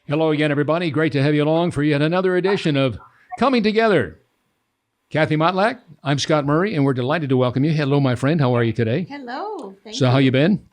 Hello again, everybody. Great to have you along for yet another edition of Coming Together. Kathy Motlagh, I'm Scott Murray, and we're delighted to welcome you. Hello, my friend. How are you today? Hello. Thank you. So how you been?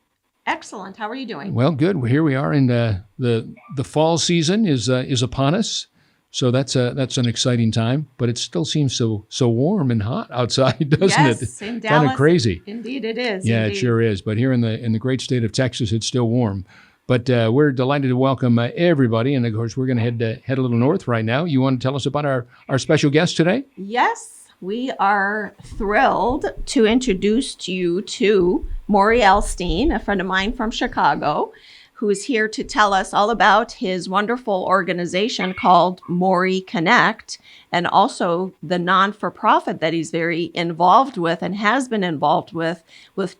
Excellent. How are you doing? Well, good. Here we are, and the fall season is upon us. So that's an exciting time, but it still seems so warm and hot outside, doesn't it? Yes, in Dallas. Kind of crazy. Indeed, it is. Yeah, indeed. It sure is. But here in the great state of Texas, it's still warm. But we're delighted to welcome everybody, and of course, we're going to head a little north right now. You want to tell us about our special guest today? Yes, we are thrilled to introduce you to Morrie Elstien, a friend of mine from Chicago, who is here to tell us all about his wonderful organization called Morrie Connect, and also the non-for-profit that he's very involved with and has been involved with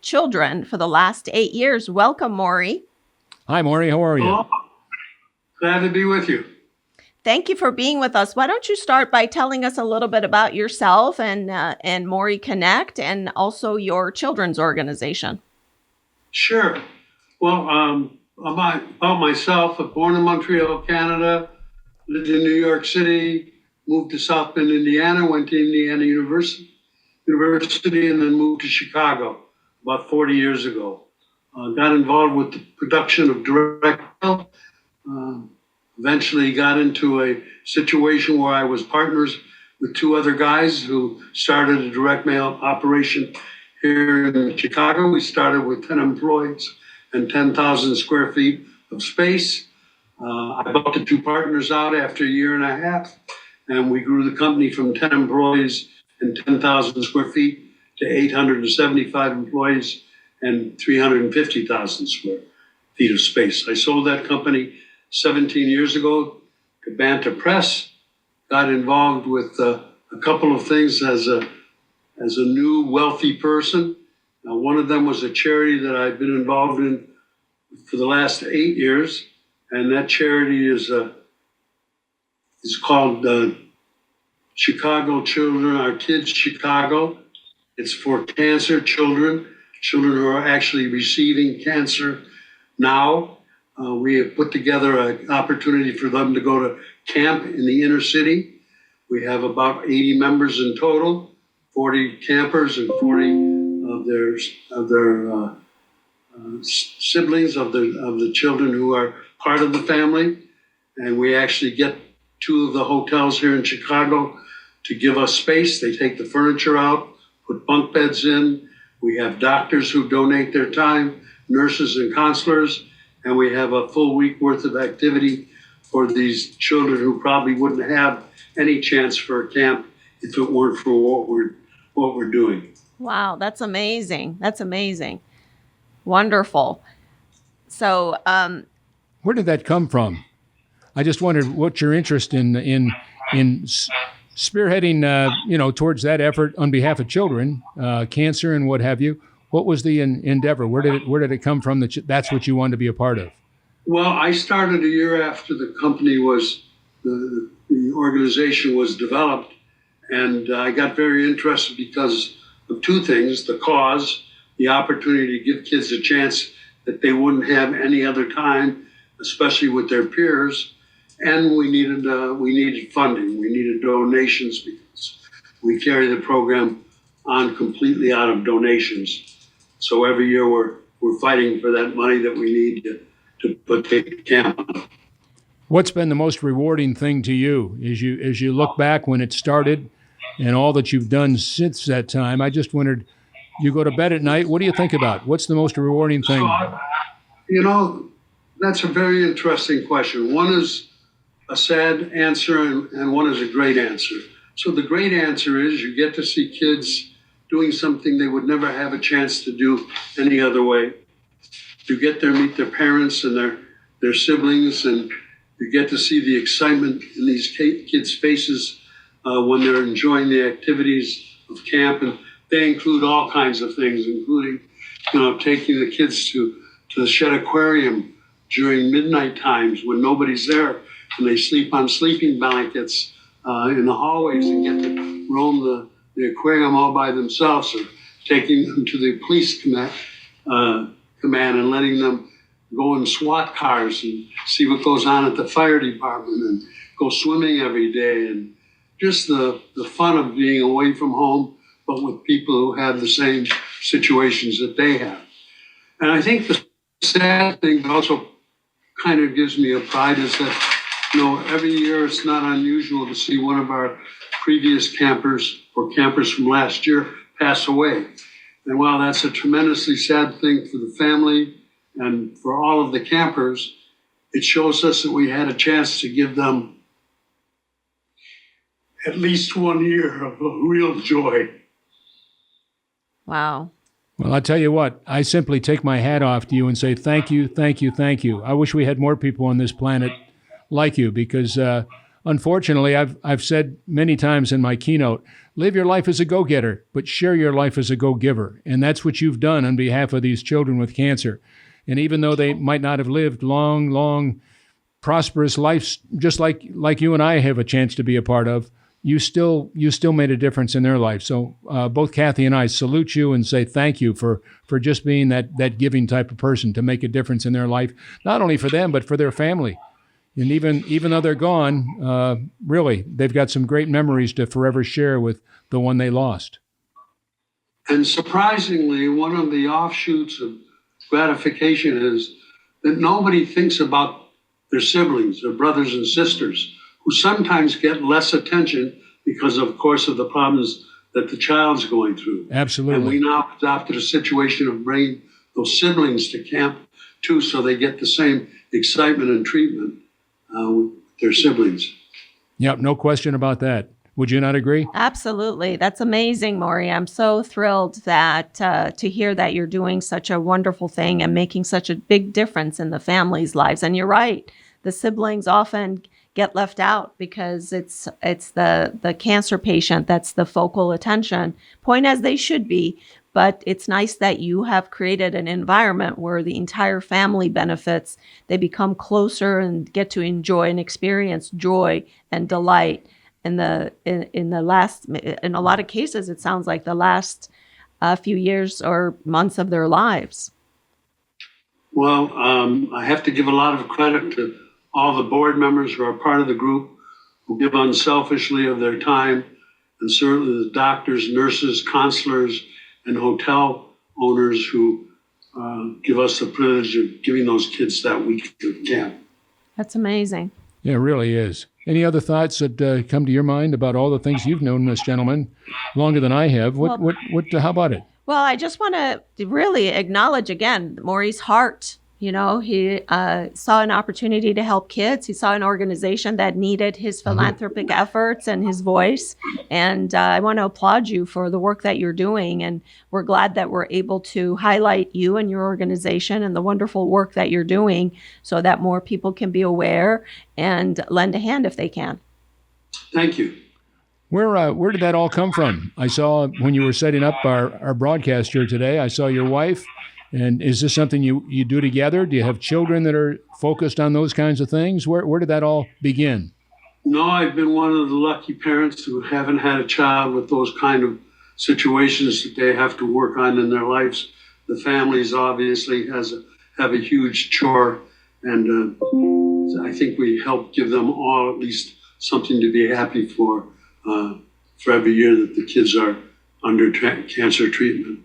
children for the last 8 years. Welcome, Morrie. Hi, Morrie. How are you? Hello. Glad to be with you. Thank you for being with us. Why don't you start by telling us a little bit about yourself and Morrie Connect, and also your children's organization? Sure. Well, about myself, I'm born in Montreal, Canada, lived in New York City, moved to South Bend, Indiana, went to Indiana University, and then moved to Chicago about 40 years ago. Got involved with the production of direct mail. Eventually got into a situation where I was partners with two other guys who started a direct mail operation here in Chicago. We started with 10 employees and 10,000 square feet of space. I bought the two partners out after a year and a half, and we grew the company from 10 employees and 10,000 square feet to 875 employees and 350,000 square feet of space. I sold that company 17 years ago to Banta Press. Got involved with a couple of things as a new wealthy person. Now, one of them was a charity that I've been involved in for the last 8 years, and that charity is called Chicago Children, Our Kids Chicago. It's for cancer children who are actually receiving cancer now. We have put together an opportunity for them to go to camp in the inner city. We have about 80 members in total, 40 campers and 40 of their siblings of the children who are part of the family. And we actually get two of the hotels here in Chicago to give us space. They take the furniture out, put bunk beds in. We have doctors who donate their time, nurses and counselors, and we have a full week worth of activity for these children who probably wouldn't have any chance for a camp if it weren't for what we're doing. Wow, that's amazing. That's amazing. Wonderful. So, where did that come from? I just wondered what your interest in spearheading, towards that effort on behalf of children, cancer and what have you. What was the endeavor? Where did it come from that's what you wanted to be a part of? Well, I started a year after the company the organization was developed, and I got very interested because of two things: the cause, the opportunity to give kids a chance that they wouldn't have any other time, especially with their peers, and we needed funding. We needed donations because we carry the program on completely out of donations. So every year we're fighting for that money that we need to put the camp on. What's been the most rewarding thing to you as you look back when it started and all that you've done since that time? I just wondered, you go to bed at night, what do you think about? What's the most rewarding thing? That's a very interesting question. One is a sad answer and one is a great answer. So the great answer is you get to see kids doing something they would never have a chance to do any other way. You get to meet their parents and their siblings, and you get to see the excitement in these kids' faces when they're enjoying the activities of camp. And they include all kinds of things, including, taking the kids to the Shed Aquarium during midnight times when nobody's there, and they sleep on sleeping blankets in the hallways and get to roam the aquarium all by themselves, or taking them to the police command and letting them go in SWAT cars and see what goes on at the fire department and go swimming every day, and just the fun of being away from home, but with people who have the same situations that they have. And I think the sad thing that also kind of gives me a pride is that, every year it's not unusual to see one of our previous campers or campers from last year pass away. And while that's a tremendously sad thing for the family and for all of the campers, it shows us that we had a chance to give them at least 1 year of real joy. Wow. Well, I'll tell you what, I simply take my hat off to you and say thank you, thank you, thank you. I wish we had more people on this planet like you, because unfortunately, I've said many times in my keynote, live your life as a go-getter, but share your life as a go-giver. And that's what you've done on behalf of these children with cancer. And even though they might not have lived long, prosperous lives, just like you and I have a chance to be a part of, you still made a difference in their life. So both Kathy and I salute you and say thank you for just being that giving type of person to make a difference in their life, not only for them, but for their family. And even though they're gone, really, they've got some great memories to forever share with the one they lost. And surprisingly, one of the offshoots of gratification is that nobody thinks about their siblings, their brothers and sisters, who sometimes get less attention because, of course, of the problems that the child's going through. Absolutely. And we now adopted a situation of bringing those siblings to camp, too, so they get the same excitement and treatment with their siblings. Yep, no question about that. Would you not agree? Absolutely. That's amazing, Morrie. I'm so thrilled that to hear that you're doing such a wonderful thing and making such a big difference in the families' lives. And you're right. The siblings often get left out because it's the cancer patient that's the focal attention point, as they should be. But it's nice that you have created an environment where the entire family benefits. They become closer and get to enjoy and experience joy and delight. In a lot of cases, it sounds like the last few years or months of their lives. Well, I have to give a lot of credit to all the board members who are part of the group, who give unselfishly of their time, and certainly the doctors, nurses, counselors, and hotel owners who give us the privilege of giving those kids that week of camp. That's amazing. Yeah, it really is. Any other thoughts that come to your mind about all the things you've known this gentleman longer than I have? How about it? Well, I just want to really acknowledge again Morrie's heart. He saw an opportunity to help kids. He saw an organization that needed his philanthropic efforts and his voice. And I want to applaud you for the work that you're doing. And we're glad that we're able to highlight you and your organization and the wonderful work that you're doing so that more people can be aware and lend a hand if they can. Thank you. Where did that all come from? I saw when you were setting up our broadcast here today, I saw your wife. And is this something you do together? Do you have children that are focused on those kinds of things? Where did that all begin? No, I've been one of the lucky parents who haven't had a child with those kind of situations that they have to work on in their lives. The families obviously have a huge chore, and I think we help give them all at least something to be happy for every year that the kids are under cancer treatment.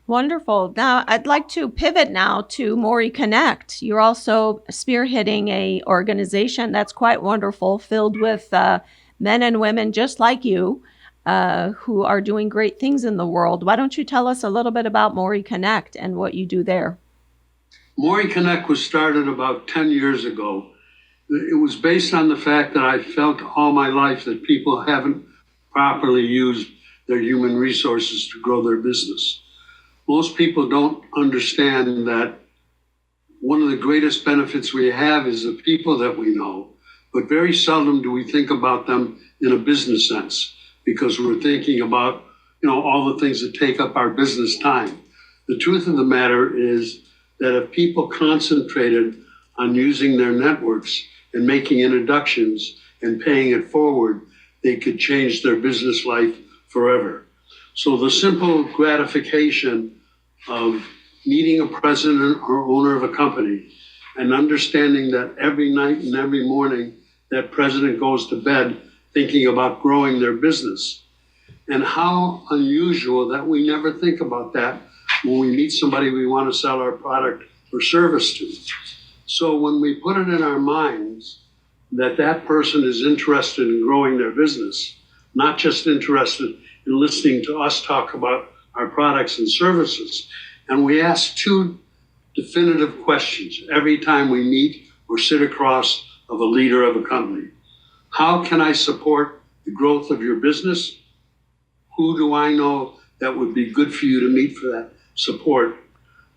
Wonderful. Now, I'd like to pivot now to Morrie Connect. You're also spearheading a organization that's quite wonderful, filled with men and women just like you, who are doing great things in the world. Why don't you tell us a little bit about Morrie Connect and what you do there? Morrie Connect was started about 10 years ago. It was based on the fact that I felt all my life that people haven't properly used their human resources to grow their business. Most people don't understand that one of the greatest benefits we have is the people that we know, but very seldom do we think about them in a business sense because we're thinking about, all the things that take up our business time. The truth of the matter is that if people concentrated on using their networks and making introductions and paying it forward, they could change their business life forever. So the simple gratification of meeting a president or owner of a company and understanding that every night and every morning that president goes to bed thinking about growing their business. And how unusual that we never think about that when we meet somebody we want to sell our product or service to. So when we put it in our minds that that person is interested in growing their business, not just interested in listening to us talk about our products and services, and we ask two definitive questions every time we meet or sit across of a leader of a company. How can I support the growth of your business? Who do I know that would be good for you to meet for that support?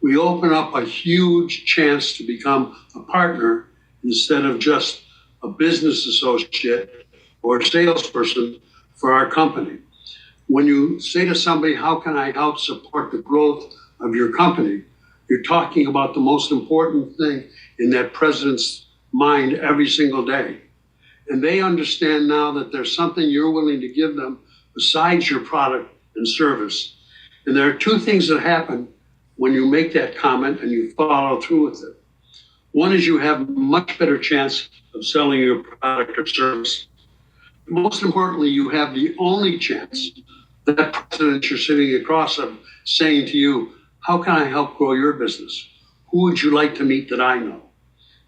We open up a huge chance to become a partner instead of just a business associate or a salesperson for our company. When you say to somebody, how can I help support the growth of your company? You're talking about the most important thing in that president's mind every single day. And they understand now that there's something you're willing to give them besides your product and service. And there are two things that happen when you make that comment and you follow through with it. One is you have a much better chance of selling your product or service. Most importantly, you have the only chance that president you're sitting across of saying to you, how can I help grow your business? Who would you like to meet that I know?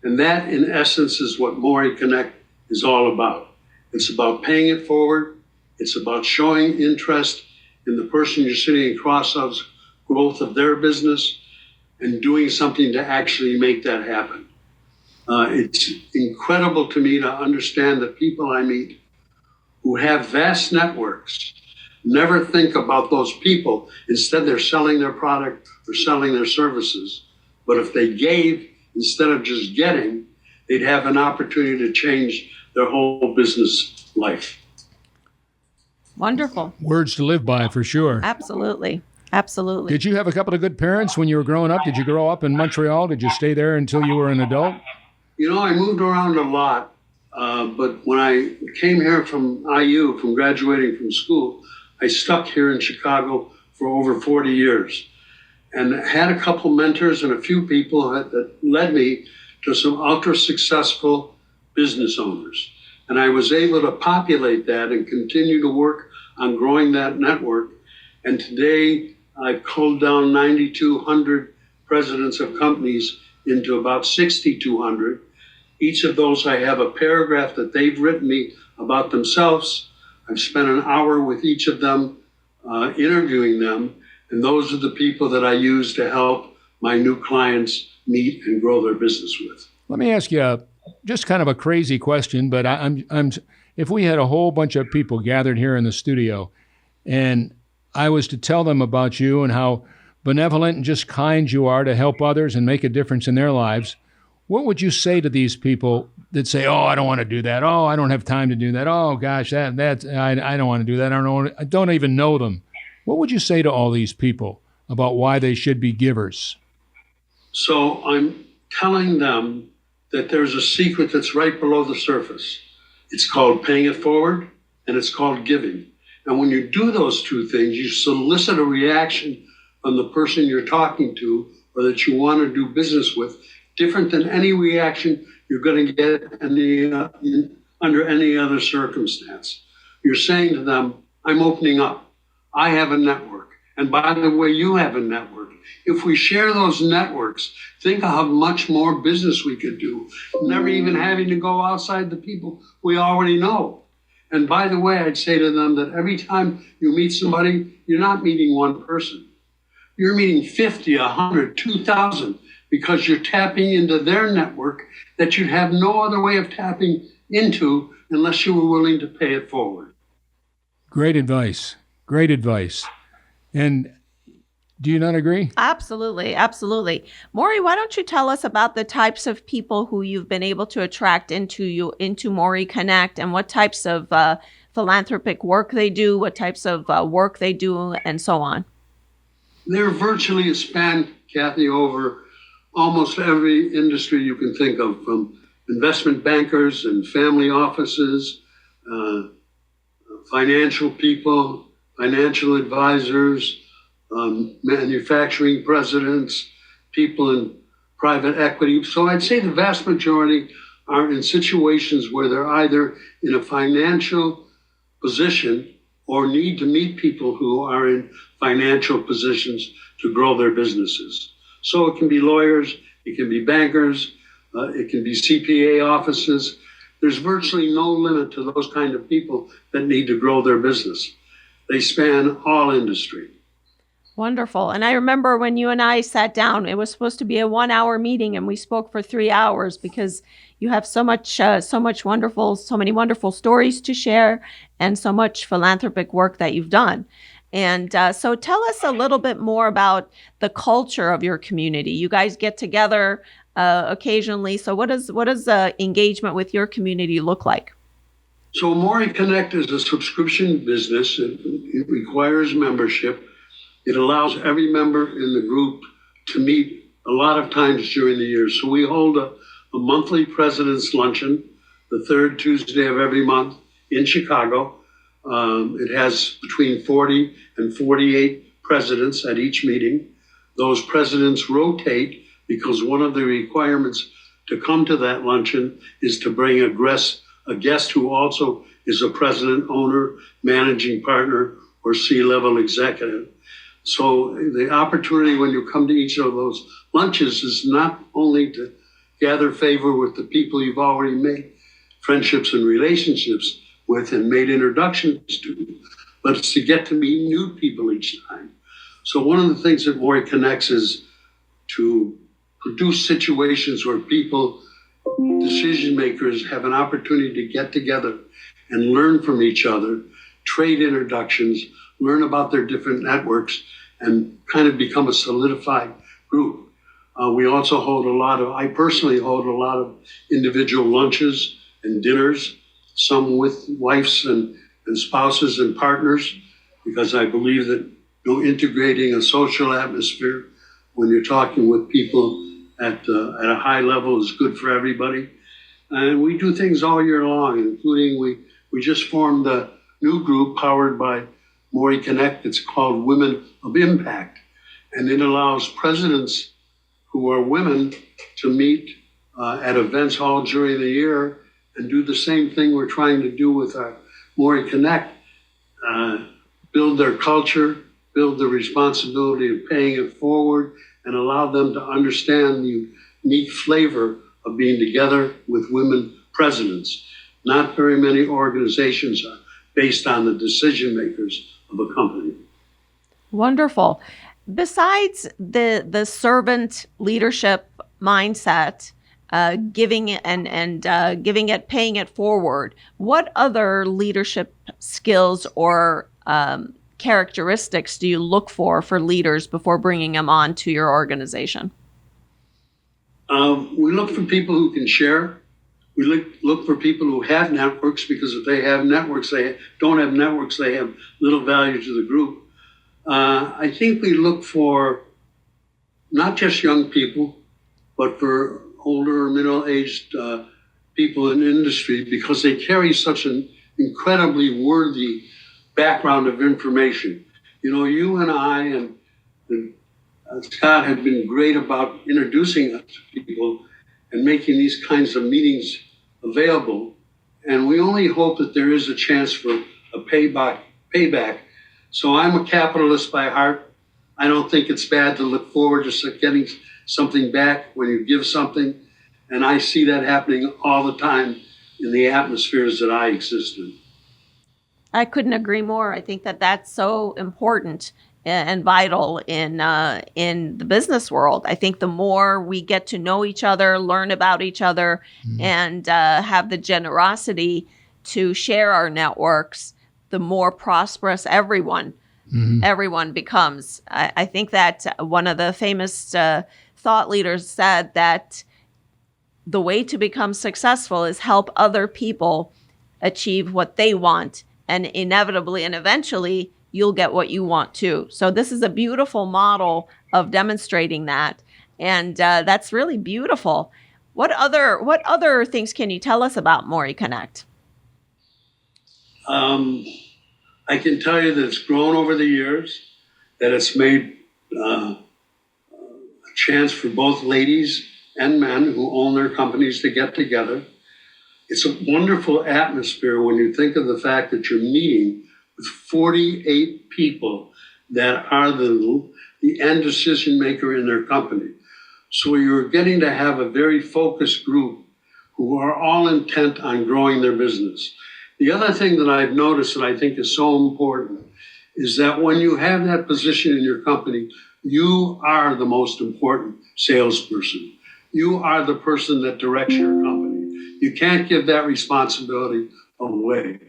And that, in essence, is what Morrie Connect is all about. It's about paying it forward. It's about showing interest in the person you're sitting across of's growth of their business and doing something to actually make that happen. It's incredible to me to understand that people I meet who have vast networks never think about those people. Instead, they're selling their product or selling their services. But if they gave instead of just getting, they'd have an opportunity to change their whole business life. Wonderful. Words to live by, for sure. Absolutely. Absolutely. Did you have a couple of good parents when you were growing up? Did you grow up in Montreal? Did you stay there until you were an adult? You know, I moved around a lot, but when I came here from IU, from graduating from school, I stuck here in Chicago for over 40 years and had a couple mentors and a few people that led me to some ultra successful business owners. And I was able to populate that and continue to work on growing that network. And today I've culled down 9,200 presidents of companies into about 6,200. Each of those, I have a paragraph that they've written me about themselves. I've spent an hour with each of them, interviewing them. And those are the people that I use to help my new clients meet and grow their business with. Let me ask you just kind of a crazy question, but I'm if we had a whole bunch of people gathered here in the studio and I was to tell them about you and how benevolent and just kind you are to help others and make a difference in their lives, what would you say to these people that say, oh, I don't want to do that. Oh, I don't have time to do that. Oh, gosh, I don't want to do that. I don't even know them. What would you say to all these people about why they should be givers? So I'm telling them that there's a secret that's right below the surface. It's called paying it forward, and it's called giving. And when you do those two things, you solicit a reaction from the person you're talking to or that you want to do business with, different than any reaction you're going to get under any other circumstance. You're saying to them, I'm opening up. I have a network. And by the way, you have a network. If we share those networks, think of how much more business we could do, never even having to go outside the people we already know. And by the way, I'd say to them that every time you meet somebody, you're not meeting one person. You're meeting 50, 100, 2,000, because you're tapping into their network that you'd have no other way of tapping into unless you were willing to pay it forward. Great advice. Great advice. And do you not agree? Absolutely. Absolutely. Morrie, why don't you tell us about the types of people who you've been able to attract into Morrie Connect and what types of philanthropic work they do, what types of work they do, and so on? They're virtually a span, Kathy, over almost every industry you can think of, from investment bankers and family offices, financial people, financial advisors, manufacturing presidents, people in private equity. So I'd say the vast majority are in situations where they're either in a financial position or need to meet people who are in financial positions to grow their businesses. So it can be lawyers, it can be bankers, it can be CPA offices. There's virtually no limit to those kind of people that need to grow their business. They span all industry. Wonderful. And I remember when you and I sat down, it was supposed to be a 1 hour meeting and we spoke for 3 hours because you have so many wonderful stories to share and so much philanthropic work that you've done. And so tell us a little bit more about the culture of your community. You guys get together occasionally. So what does engagement with your community look like? So Morrie Connect is a subscription business. It requires membership. It allows every member in the group to meet a lot of times during the year. So we hold a monthly president's luncheon, the third Tuesday of every month in Chicago. It has between 40 and 48 presidents at each meeting. Those presidents rotate because one of the requirements to come to that luncheon is to bring a guest who also is a president, owner, managing partner, or C-level executive. So the opportunity when you come to each of those lunches is not only to gather favor with the people you've already made friendships and relationships with and made introductions to, but it's to get to meet new people each time. So one of the things that Morrie connects is to produce situations where people, decision makers, have an opportunity to get together and learn from each other, trade introductions, learn about their different networks, and kind of become a solidified group. We also I personally hold a lot of individual lunches and dinners, some with wives and spouses and partners, because I believe that integrating a social atmosphere when you're talking with people at a high level is good for everybody. And we do things all year long, including we just formed a new group powered by Morrie Connect. It's called Women of Impact. And it allows presidents who are women to meet at events all during the year and do the same thing we're trying to do with our Morrie Connect, build their culture, build the responsibility of paying it forward, and allow them to understand the unique flavor of being together with women presidents. Not very many organizations are based on the decision makers of a company. Wonderful. Besides the servant leadership mindset, giving it, paying it forward, what other leadership skills or characteristics do you look for leaders before bringing them on to your organization? We look for people who can share. We look for people who have networks, because if they have networks, they don't have networks, they have little value to the group. I think we look for not just young people, but for older or middle-aged people in industry, because they carry such an incredibly worthy background of information. You know, you and I and Scott have been great about introducing us to people and making these kinds of meetings available. And we only hope that there is a chance for a payback. So I'm a capitalist by heart. I don't think it's bad to look forward to getting something back when you give something. And I see that happening all the time in the atmospheres that I exist in. I couldn't agree more. I think that that's so important and vital in the business world. I think the more we get to know each other, learn about each other, and have the generosity to share our networks, the more prosperous everyone becomes. I think that one of the famous thought leaders said that the way to become successful is help other people achieve what they want, and inevitably and eventually you'll get what you want too. So this is a beautiful model of demonstrating that, and that's really beautiful. What other things can you tell us about Morrie Connect? I can tell you that it's grown over the years. that it's made a chance for both ladies and men who own their companies to get together. It's a wonderful atmosphere when you think of the fact that you're meeting with 48 people that are the end decision maker in their company. So you're getting to have a very focused group who are all intent on growing their business. The other thing that I've noticed that I think is so important is that when you have that position in your company, you are the most important salesperson. You are the person that directs your company. You can't give that responsibility away.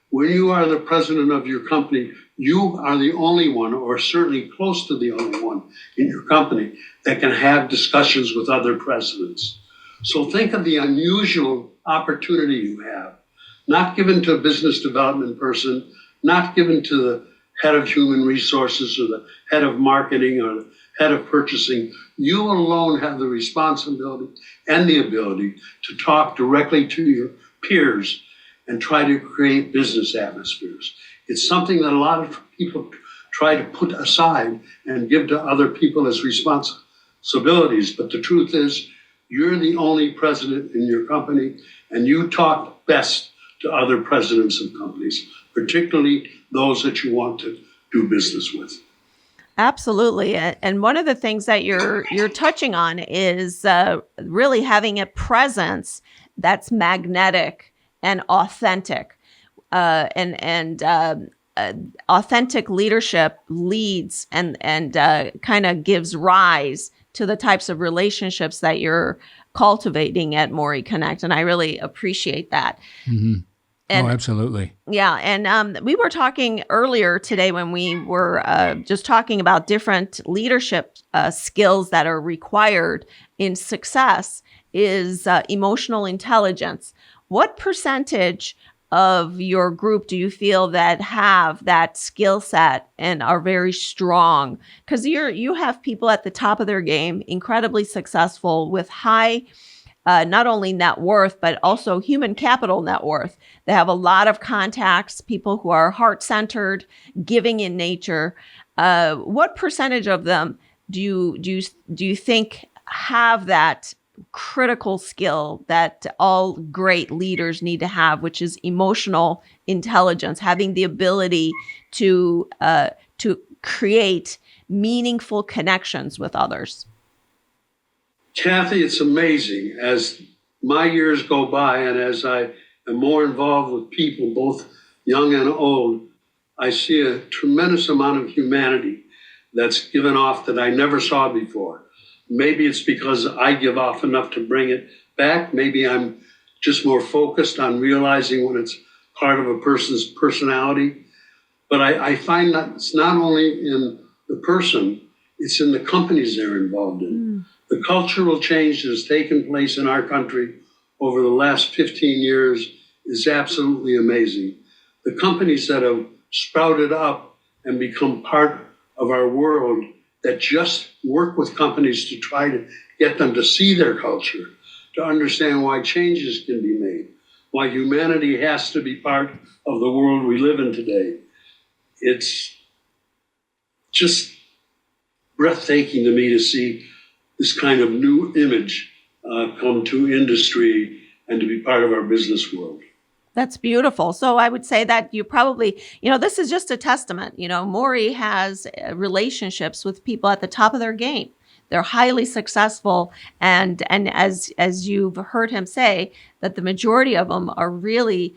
When you are the president of your company, you are the only one, or certainly close to the only one in your company, that can have discussions with other presidents. So think of the unusual opportunity you have, not given to a business development person, not given to the head of human resources or the head of marketing or the head of purchasing. You alone have the responsibility and the ability to talk directly to your peers and try to create business atmospheres. It's something that a lot of people try to put aside and give to other people as responsibilities. But the truth is, you're the only president in your company, and you talk best to other presidents of companies, particularly those that you want to do business with. Absolutely. And one of the things that you're touching on is really having a presence that's magnetic and authentic. Authentic leadership leads and kind of gives rise to the types of relationships that you're cultivating at Morrie Connect. And I really appreciate that. Mm-hmm. And, absolutely. Yeah. And we were talking earlier today when we were just talking about different leadership skills that are required in success is emotional intelligence. What percentage of your group do you feel that have that skill set and are very strong? Because you have people at the top of their game, incredibly successful with high not only net worth, but also human capital net worth. They have a lot of contacts, people who are heart-centered, giving in nature. What percentage of them do you think have that critical skill that all great leaders need to have, which is emotional intelligence, having the ability to create meaningful connections with others? Kathy, it's amazing. As my years go by and as I am more involved with people, both young and old, I see a tremendous amount of humanity that's given off that I never saw before. Maybe it's because I give off enough to bring it back. Maybe I'm just more focused on realizing when it's part of a person's personality. But I find that it's not only in the person, it's in the companies they're involved in. The cultural change that has taken place in our country over the last 15 years is absolutely amazing. The companies that have sprouted up and become part of our world that just work with companies to try to get them to see their culture, to understand why changes can be made, why humanity has to be part of the world we live in today. It's just breathtaking to me to see this kind of new image come to industry and to be part of our business world. That's beautiful. So I would say that you probably, this is just a testament. Morrie has relationships with people at the top of their game. They're highly successful. And as you've heard him say, that the majority of them are really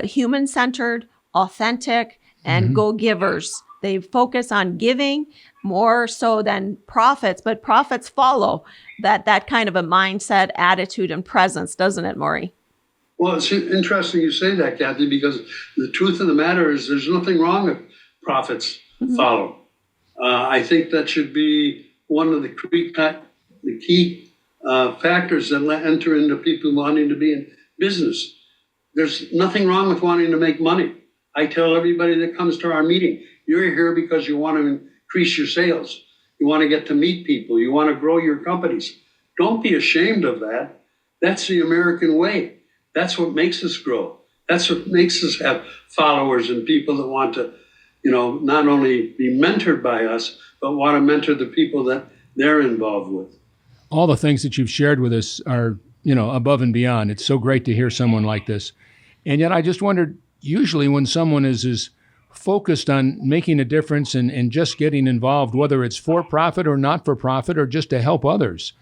human-centered, authentic, and go-givers. They focus on giving more so than profits, but profits follow that kind of a mindset, attitude, and presence, doesn't it, Morrie? Well, it's interesting you say that, Kathy, because the truth of the matter is there's nothing wrong if profits follow. I think that should be one of the key factors that enter into people wanting to be in business. There's nothing wrong with wanting to make money. I tell everybody that comes to our meeting, you're here because you want to increase your sales. You want to get to meet people. You want to grow your companies. Don't be ashamed of that. That's the American way. That's what makes us grow. That's what makes us have followers and people that want to not only be mentored by us, but want to mentor the people that they're involved with. All the things that you've shared with us are, above and beyond. It's so great to hear someone like this. And yet I just wondered, usually when someone is focused on making a difference and just getting involved, whether it's for profit or not for profit or just to help others,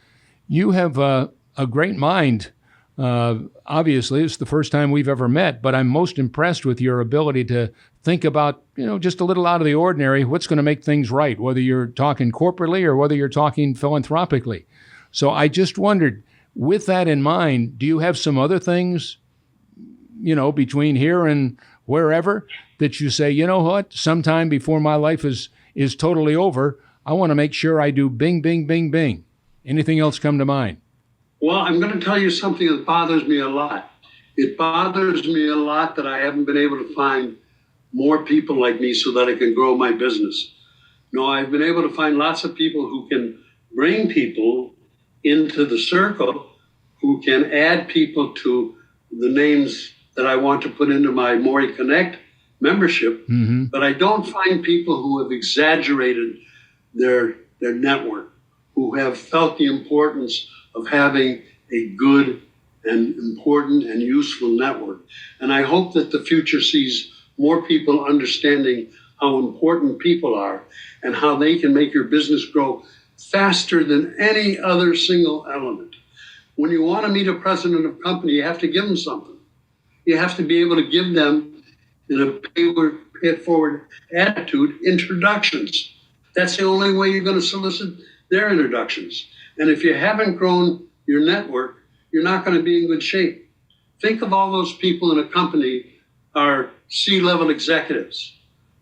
you have a great mind. Obviously, it's the first time we've ever met, but I'm most impressed with your ability to think about, just a little out of the ordinary, what's going to make things right, whether you're talking corporately or whether you're talking philanthropically. So I just wondered, with that in mind, do you have some other things, between here and wherever that you say, what, sometime before my life is totally over, I want to make sure I do bing, bing, bing, bing. Anything else come to mind? Well, I'm going to tell you something that bothers me a lot. It bothers me a lot that I haven't been able to find more people like me so that I can grow my business. I've been able to find lots of people who can bring people into the circle, who can add people to the names that I want to put into my Morrie Connect membership. Mm-hmm. But I don't find people who have exaggerated their network, who have felt the importance of having a good and important and useful network. And I hope that the future sees more people understanding how important people are and how they can make your business grow faster than any other single element. When you want to meet a president of a company, you have to give them something. You have to be able to give them, in a pay-it-forward attitude, introductions. That's the only way you're going to solicit their introductions. And if you haven't grown your network, you're not going to be in good shape. Think of all those people in a company are C-level executives,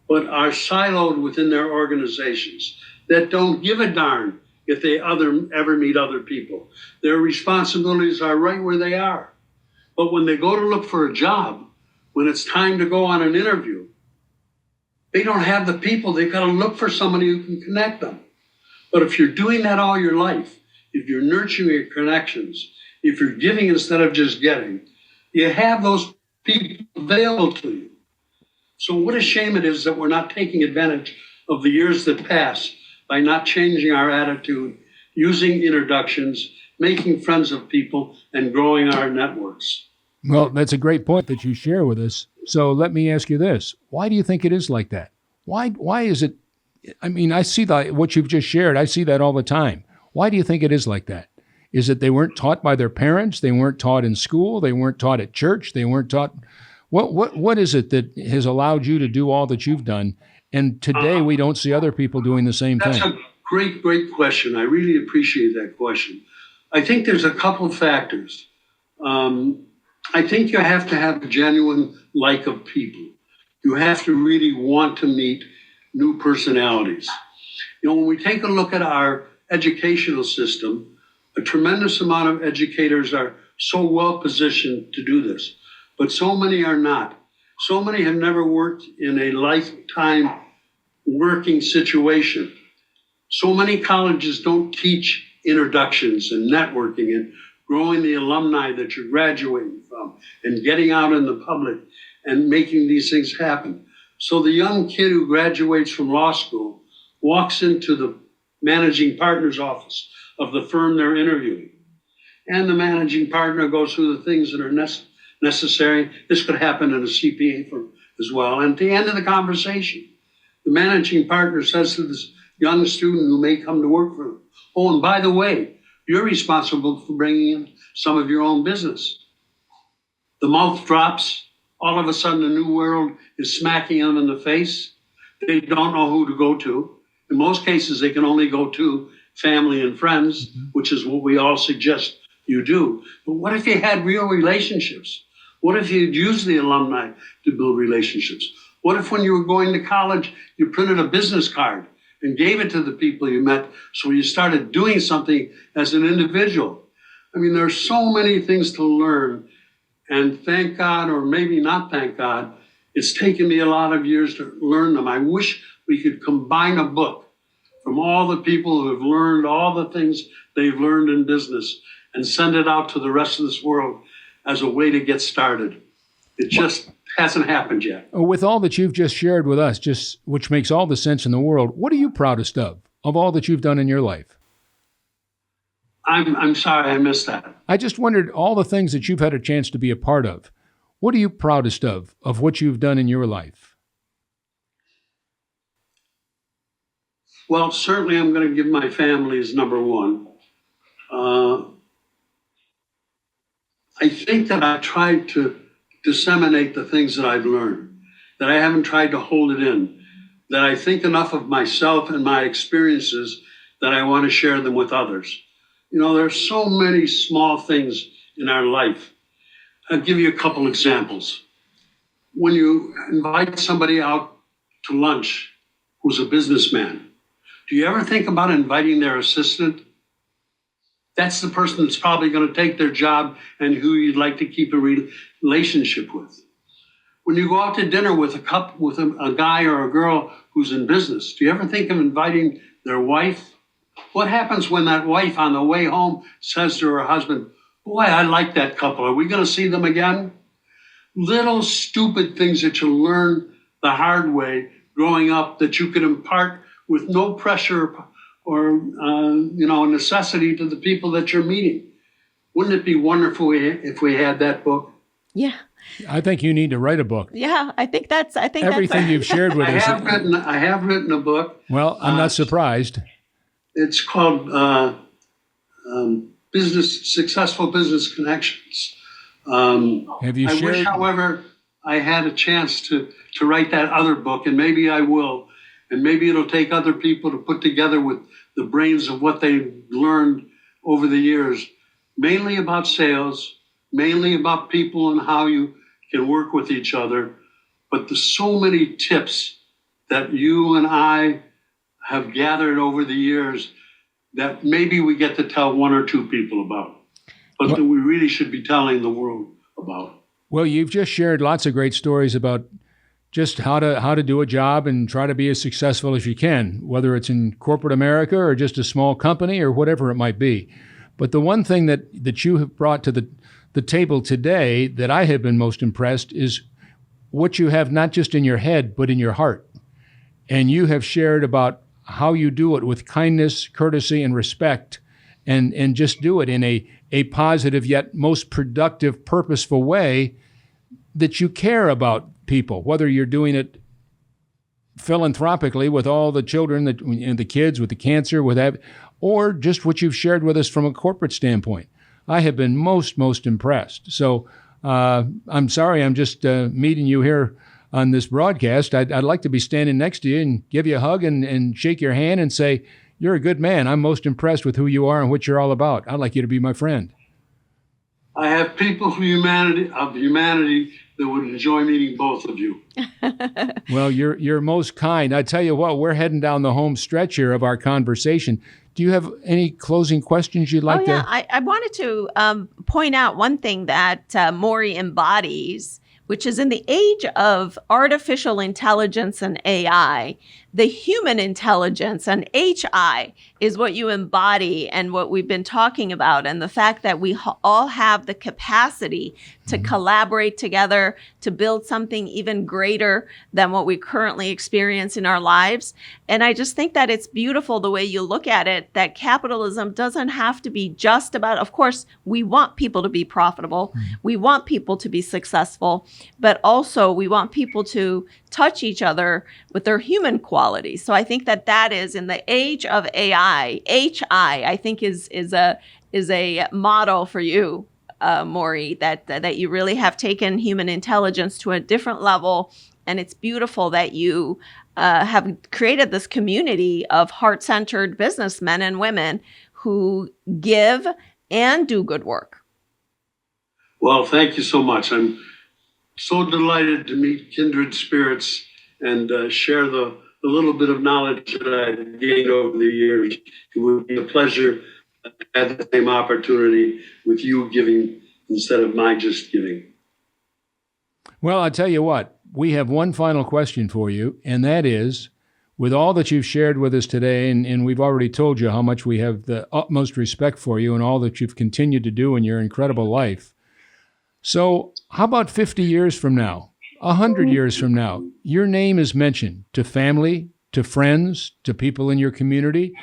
but are siloed within their organizations, that don't give a darn if they ever meet other people. Their responsibilities are right where they are. But when they go to look for a job, when it's time to go on an interview, they don't have the people. They've got to look for somebody who can connect them. But if you're doing that all your life, if you're nurturing your connections, if you're giving instead of just getting, you have those people available to you. So what a shame it is that we're not taking advantage of the years that pass by not changing our attitude, using introductions, making friends of people, and growing our networks. Well, that's a great point that you share with us. So let me ask you this. Why do you think it is like that? Why is it? I mean, I see what you've just shared. I see that all the time. Why do you think it is like that? Is it they weren't taught by their parents? They weren't taught in school? They weren't taught at church? They weren't taught? What is it that has allowed you to do all that you've done? And today we don't see other people doing the same thing. That's a great question. I really appreciate that question. I think there's a couple of factors. I think you have to have a genuine like of people. You have to really want to meet new personalities. When we take a look at our educational system, a tremendous amount of educators are so well positioned to do this, but so many are not. So many have never worked in a lifetime working situation. So many colleges don't teach introductions and networking and growing the alumni that you're graduating from and getting out in the public and making these things happen. So the young kid who graduates from law school walks into the managing partner's office of the firm they're interviewing. And the managing partner goes through the things that are necessary. This could happen in a CPA firm as well. And at the end of the conversation, the managing partner says to this young student who may come to work for them, oh, and by the way, you're responsible for bringing in some of your own business. The mouth drops. All of a sudden, the new world is smacking them in the face. They don't know who to go to. In most cases, they can only go to family and friends, which is what we all suggest you do. But what if you had real relationships? What if you'd used the alumni to build relationships? What if when you were going to college, you printed a business card and gave it to the people you met so you started doing something as an individual? I mean, there's so many things to learn. And thank God, or maybe not thank God, it's taken me a lot of years to learn them. I wish we could combine a book from all the people who have learned all the things they've learned in business and send it out to the rest of this world as a way to get started. It just hasn't happened yet. With all that you've just shared with us, just which makes all the sense in the world, what are you proudest of all that you've done in your life? I'm sorry I missed that. I just wondered all the things that you've had a chance to be a part of. What are you proudest of what you've done in your life? Well, certainly I'm going to give my family as number one. I think that I tried to disseminate the things that I've learned, that I haven't tried to hold it in, that I think enough of myself and my experiences that I want to share them with others. You know, there's so many small things in our life. I'll give you a couple examples. When you invite somebody out to lunch who's a businessman, do you ever think about inviting their assistant? That's the person that's probably going to take their job and who you'd like to keep a relationship with. When you go out to dinner with a guy or a girl who's in business, do you ever think of inviting their wife? What happens when that wife on the way home says to her husband, boy, I like that couple. Are we going to see them again? Little stupid things that you learn the hard way growing up that you could impart with no pressure or necessity to the people that you're meeting. Wouldn't it be wonderful if we had that book? Yeah. I think you need to write a book. Yeah, I think everything you've shared with us. I have written a book. Well, I'm not surprised. It's called Successful Business Connections. Have you shared? I wish, however, I had a chance to write that other book, and maybe I will. And maybe it'll take other people to put together with the brains of what they've learned over the years, mainly about sales, mainly about people and how you can work with each other. But there's so many tips that you and I have gathered over the years that maybe we get to tell one or two people about, but that we really should be telling the world about. Well, you've just shared lots of great stories about just how to do a job and try to be as successful as you can, whether it's in corporate America or just a small company or whatever it might be. But the one thing that you have brought to the table today that I have been most impressed is what you have not just in your head, but in your heart. And you have shared about how you do it with kindness, courtesy, and respect, and just do it in a positive yet most productive, purposeful way that you care about people, whether you're doing it philanthropically with all the children, and the kids with the cancer, with that, or just what you've shared with us from a corporate standpoint. I have been most impressed. So I'm sorry, I'm just meeting you here on this broadcast. I'd like to be standing next to you and give you a hug and shake your hand and say, you're a good man. I'm most impressed with who you are and what you're all about. I'd like you to be my friend. I have people from humanity that would enjoy meeting both of you. Well, you're most kind. I tell you what, we're heading down the home stretch here of our conversation. Do you have any closing questions you'd like to? I wanted to point out one thing that Morrie embodies, which is in the age of artificial intelligence and AI, the human intelligence and HI is what you embody and what we've been talking about. And the fact that we all have the capacity to collaborate together to build something even greater than what we currently experience in our lives. And I just think that it's beautiful the way you look at it, that capitalism doesn't have to be just about, of course, we want people to be profitable. We want people to be successful, but also we want people to touch each other with their human qualities. So I think that is in the age of AI, HI, I think is a model for you, Morrie, that you really have taken human intelligence to a different level. And it's beautiful that you have created this community of heart-centered businessmen and women who give and do good work. Well, thank you so much. I'm so delighted to meet kindred spirits and share the little bit of knowledge that I've gained over the years. It would be a pleasure to have the same opportunity with you giving instead of my just giving. Well, I'll tell you what, we have one final question for you, and that is, with all that you've shared with us today, and we've already told you how much we have the utmost respect for you and all that you've continued to do in your incredible life. So how about 50 years from now? 100 years from now, your name is mentioned to family, to friends, to people in your community,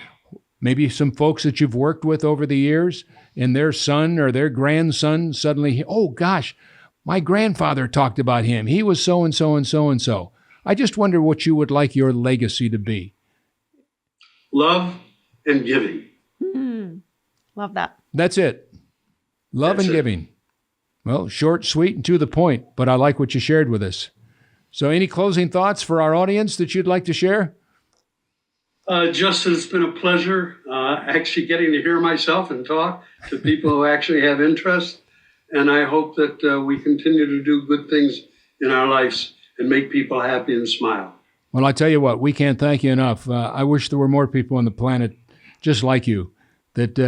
maybe some folks that you've worked with over the years, and their son or their grandson suddenly, oh gosh, my grandfather talked about him. He was so and so and so and so. I just wonder what you would like your legacy to be. Love and giving. Love that. That's it. Love and giving. Well, short, sweet, and to the point, but I like what you shared with us. So any closing thoughts for our audience that you'd like to share? Just that it's been a pleasure actually getting to hear myself and talk to people who actually have interest. And I hope that we continue to do good things in our lives and make people happy and smile. Well, I tell you what, we can't thank you enough. I wish there were more people on the planet just like you that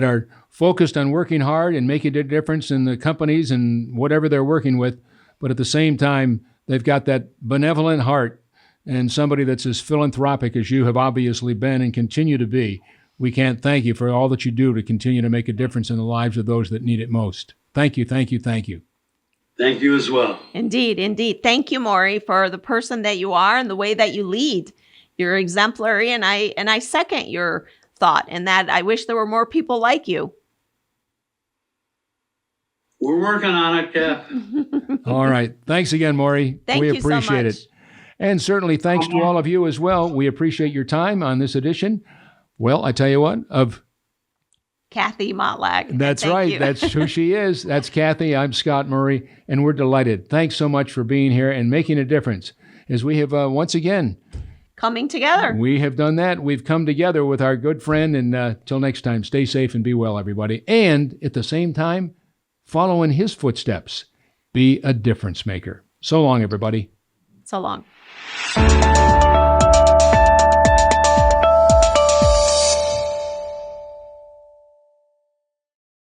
are focused on working hard and making a difference in the companies and whatever they're working with. But at the same time, they've got that benevolent heart and somebody that's as philanthropic as you have obviously been and continue to be. We can't thank you for all that you do to continue to make a difference in the lives of those that need it most. Thank you, thank you, thank you. Thank you as well. Indeed, indeed. Thank you, Morrie, for the person that you are and the way that you lead. You're exemplary, and I second your thought in that I wish there were more people like you. We're working on it, Kath. All right. Thanks again, Morrie. Thank we you so appreciate much. it. And certainly thanks to all of you as well. We appreciate your time on this edition. Well, I tell you what, of Kathy Motlagh. That's Thank right. you. That's who she is. That's Kathy. I'm Scott Murray, and we're delighted. Thanks so much for being here and making a difference. As we have once again, coming together. we have done that. We've come together with our good friend, and till next time, stay safe and be well, everybody. And at the same time, follow in his footsteps. Be a difference maker. So long, everybody. So long.